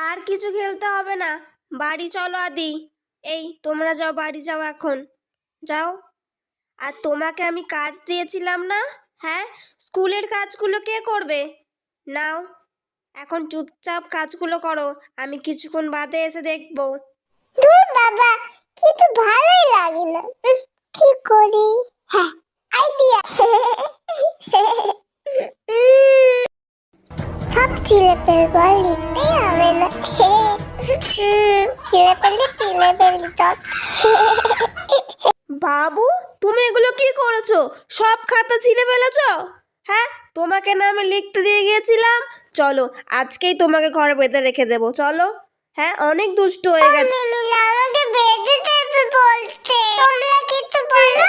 আর কিছু খেলতে হবে না, বাড়ি চলো আদি। এই তোমরা যাও, বাড়ি যাও এখন, যাও। আর তোমাকে আমি কাজ দিয়েছিলাম না, হ্যাঁ, স্কুলের কাজগুলো কে করবে? নাও, এখন চুপচাপ কাজগুলো করো, আমি কিছুক্ষণ বাদে এসে দেখবো। দূর বাবা, কিন্তু ভালোই লাগে না। কি করি? হ্যাঁ, আইডিয়া। সব ছিলে পেলে লিখতেই হবে না। ছিলে পেলে সব। বাবু, তুমি এগুলো কি করেছো? সব খাতা ছিঁড়ে ফেলেছো? হ্যাঁ, তোমাকে না আমি লিখতে দিয়ে গিয়েছিলাম। চলো, আজকেই তোমাকে ঘরে বেঁধে রেখে দেবো, চলো। হ্যাঁ, অনেক দুষ্ট হয়ে গেছে। মিমিলা আমাকে বেঁধে দেবে বলছে। তোমরা কিছু বলো।